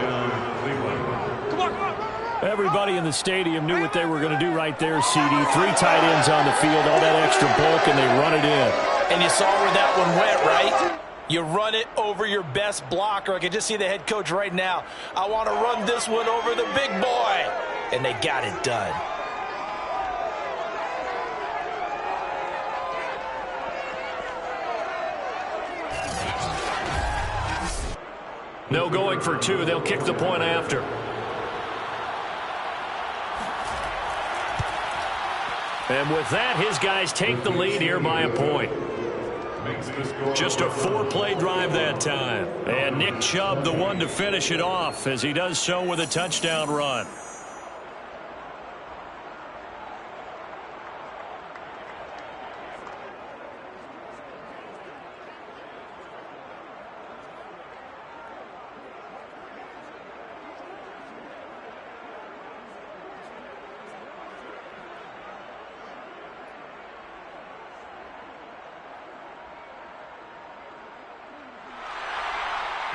Come on. Everybody in the stadium knew what they were going to do right there, CD. 3 tight ends on the field, all that extra bulk, and they run it in. And you saw where that one went, right? You run it over your best blocker. I can just see the head coach right now. I want to run this one over the big boy. And they got it done. No going for 2. They'll kick the point after. And with that, his guys take the lead here by a point. Just a 4-play drive that time. And Nick Chubb, the one to finish it off, as he does so with a touchdown run.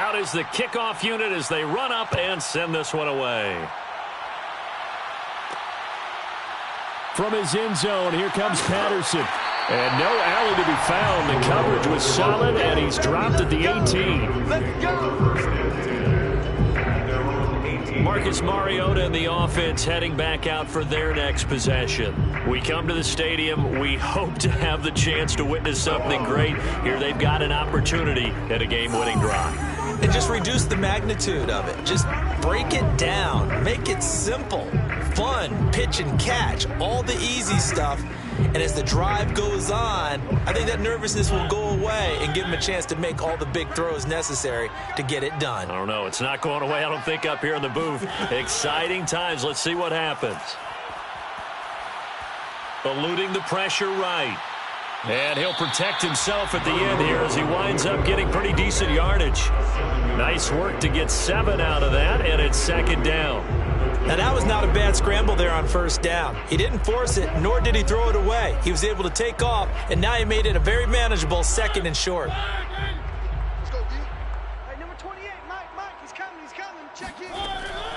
Out is the kickoff unit as they run up and send this one away. From his end zone, here comes Patterson. And no alley to be found. The coverage was solid, and he's dropped at the 18. Let's go. Marcus Mariota and the offense heading back out for their next possession. We come to the stadium. We hope to have the chance to witness something great. Here they've got an opportunity at a game-winning drive. And just reduce the magnitude of it. Just break it down. Make it simple. Fun, pitch and catch. All the easy stuff. And as the drive goes on, I think that nervousness will go away and give them a chance to make all the big throws necessary to get it done. I don't know. It's not going away, I don't think, up here in the booth. Exciting times. Let's see what happens. Eluding the pressure right. And he'll protect himself at the end here as he winds up getting pretty decent yardage. Nice work to get 7 out of that, and it's 2nd down. Now, that was not a bad scramble there on 1st down. He didn't force it, nor did he throw it away. He was able to take off, and now he made it a very manageable 2nd and short. Let's go, B. Hey, number 28, Mike, he's coming. Check in.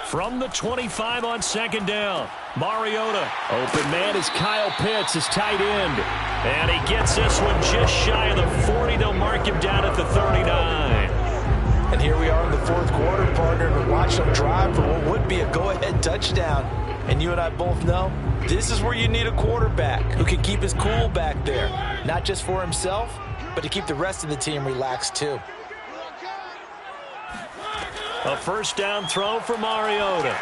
From the 25 on 2nd down, Mariota. Open man is Kyle Pitts, his tight end. And he gets this one just shy of the 40. They'll mark him down at the 39. And here we are in the 4th quarter, partner, to watch them drive for what would be a go-ahead touchdown. And you and I both know this is where you need a quarterback who can keep his cool back there. Not just for himself, but to keep the rest of the team relaxed too. A 1st down throw for Mariota.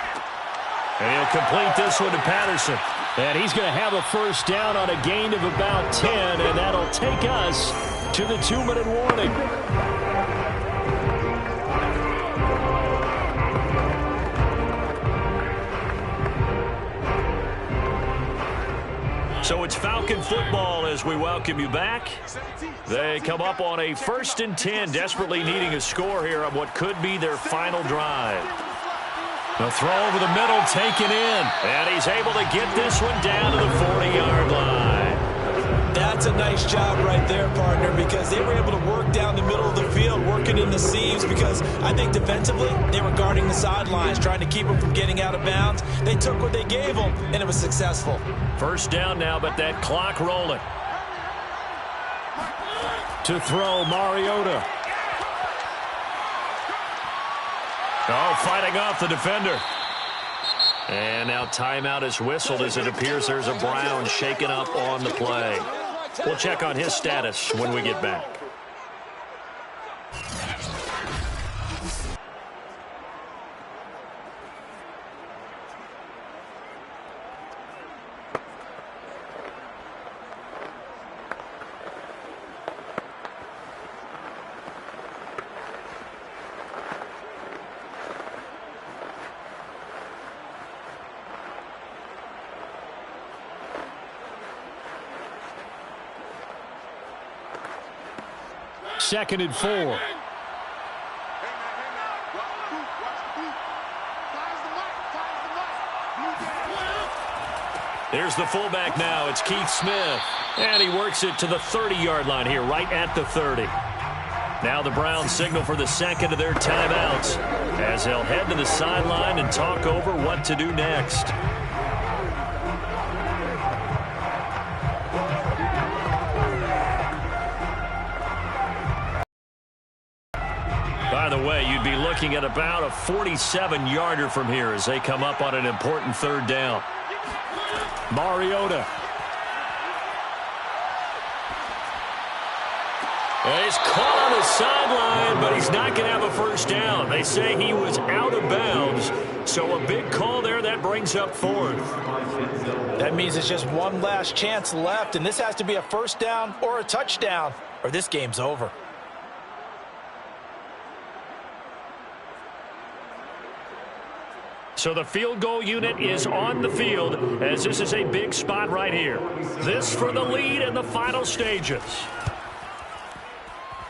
And he'll complete this one to Patterson. And he's going to have a 1st down on a gain of about 10, and that'll take us to the 2-minute warning. So it's Falcon football as we welcome you back. They come up on a 1st and 10, desperately needing a score here on what could be their final drive. The throw over the middle taken in, and he's able to get this one down to the 40-yard line. That's a nice job right there, partner, because they were able to work down the middle of the field, working in the seams, because I think defensively they were guarding the sidelines, trying to keep them from getting out of bounds. They took what they gave them, and it was successful. 1st down now, but that clock rolling. To throw, Mariota. Oh, fighting off the defender. And now timeout is whistled as it appears there's a Brown shaken up on the play. We'll check on his status when we get back. Second and 4. There's the fullback now. It's Keith Smith. And he works it to the 30-yard line here, right at the 30. Now the Browns signal for the second of their timeouts as they'll head to the sideline and talk over what to do next. By the way, you'd be looking at about a 47-yarder from here as they come up on an important third down. Mariota. He's caught on the sideline, but he's not going to have a first down. They say he was out of bounds, so a big call there. That brings up fourth. That means it's just one last chance left, and this has to be a first down or a touchdown, or this game's over. So the field goal unit is on the field as this is a big spot right here. This for the lead in the final stages.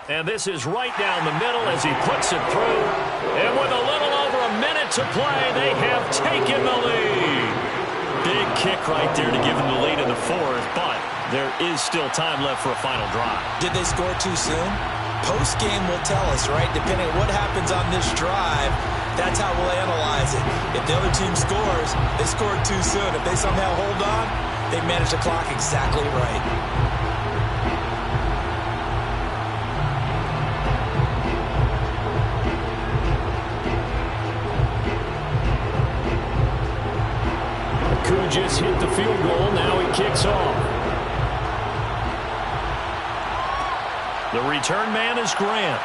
And this is right down the middle as he puts it through. And with a little over a minute to play, they have taken the lead. Big kick right there to give them the lead in the fourth, but there is still time left for a final drive. Did they score too soon? Post-game will tell us, right? Depending on what happens on this drive, that's how we'll analyze it. If the other team scores, they scored too soon. If they somehow hold on, they manage the clock exactly right. Just hit the field goal. Now he kicks off. The return man is Grant.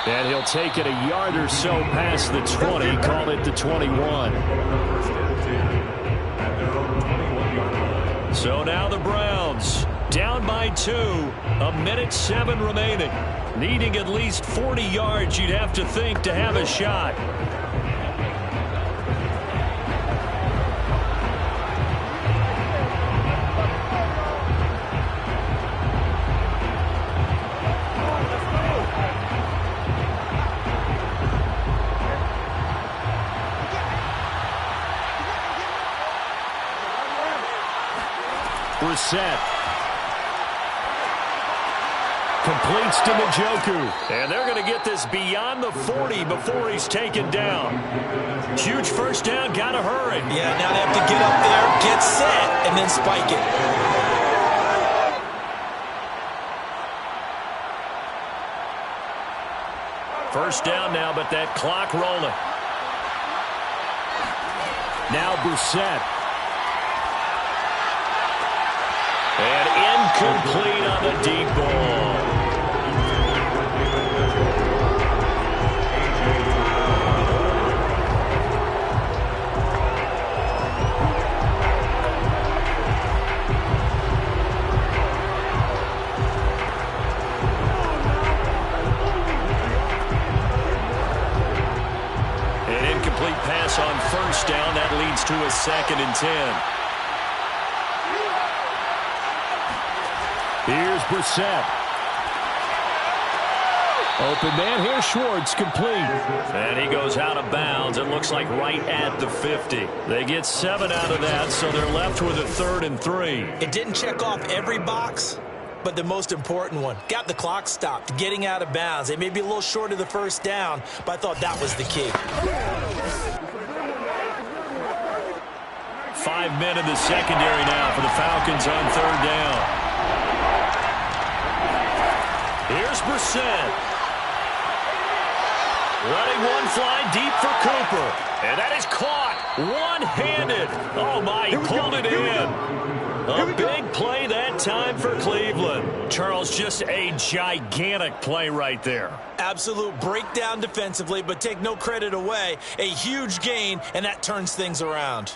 And he'll take it a yard or so past the 20. Call it the 21. So now the Browns down by 2. 1:07 remaining. Needing at least 40 yards, you'd have to think, to have a shot. Set. Completes to Njoku. And they're going to get this beyond the 40 before he's taken down. Huge first down. Got to hurry. Yeah, now they have to get up there, get set, and then spike it. First down now, but that clock rolling. Now Brissett. And incomplete on the deep ball. An incomplete pass on first down. That leads to a 2nd and 10. Here's Brissett. Open man here, Schwartz, complete. And he goes out of bounds. It looks like right at the 50. They get 7 out of that, so they're left with a 3rd and 3. It didn't check off every box, but the most important one. Got the clock stopped, getting out of bounds. They may be a little short of the first down, but I thought that was the key. 5 men in the secondary now for the Falcons on 3rd down. Here's Brissett. Letting one fly deep for Cooper. And that is caught one-handed. Oh, my, he pulled it in. A big play that time for Cleveland. Charles, just a gigantic play right there. Absolute breakdown defensively, but take no credit away. A huge gain, and that turns things around.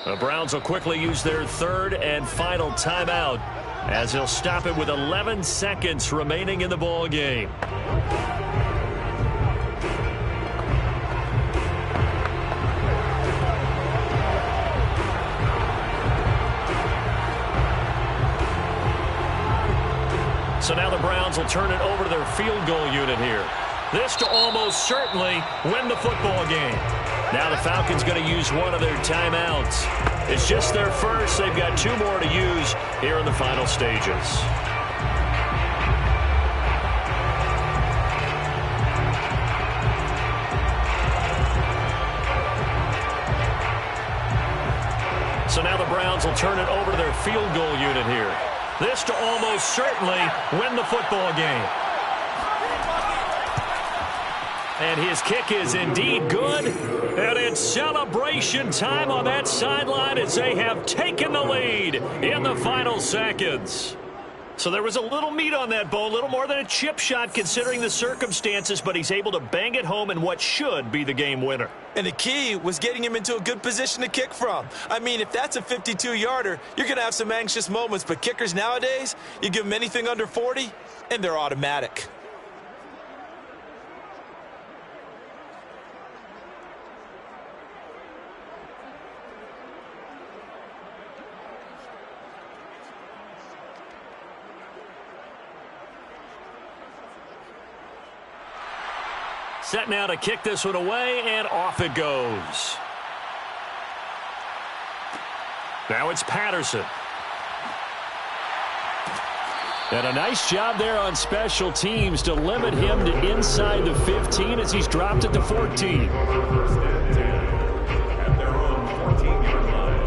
The Browns will quickly use their third and final timeout as he'll stop it with 11 seconds remaining in the ball game. So now the Browns will turn it over to their field goal unit here. This to almost certainly win the football game. Now the Falcons going to use one of their timeouts. It's just their first. They've got two more to use here in the final stages. So now the Browns will turn it over to their field goal unit here. This to almost certainly win the football game. And his kick is indeed good. And it's celebration time on that sideline as they have taken the lead in the final seconds. So there was a little meat on that bone, a little more than a chip shot considering the circumstances, but he's able to bang it home in what should be the game winner. And the key was getting him into a good position to kick from. I mean, if that's a 52-yarder, you're going to have some anxious moments, but kickers nowadays, you give them anything under 40, and they're automatic. Set now to kick this one away, and off it goes. Now it's Patterson. And a nice job there on special teams to limit him to inside the 15 as he's dropped it to 14. First and 10 at their own 14-yard line.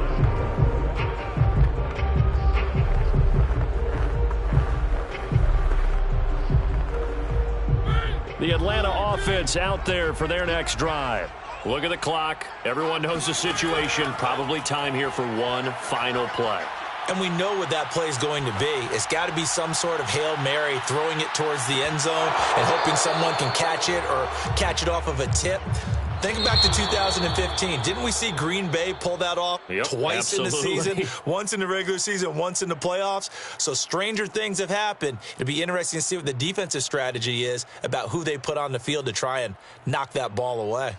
The Atlanta offense out there for their next drive. Look at the clock. Everyone knows the situation. Probably time here for one final play. And we know what that play is going to be. It's got to be some sort of Hail Mary, throwing it towards the end zone and hoping someone can catch it or catch it off of a tip. Think back to 2015. Didn't we see Green Bay pull that off twice in the season? Once in the regular season, once in the playoffs. So stranger things have happened. It'll be interesting to see what the defensive strategy is about who they put on the field to try and knock that ball away.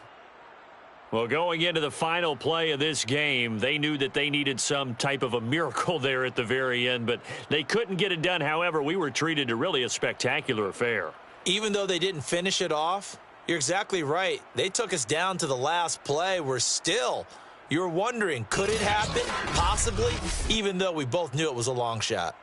Well, going into the final play of this game, they knew that they needed some type of a miracle there at the very end, but they couldn't get it done. However, we were treated to really a spectacular affair. Even though they didn't finish it off, you're exactly right. They took us down to the last play. You're wondering, could it happen? Possibly, even though we both knew it was a long shot.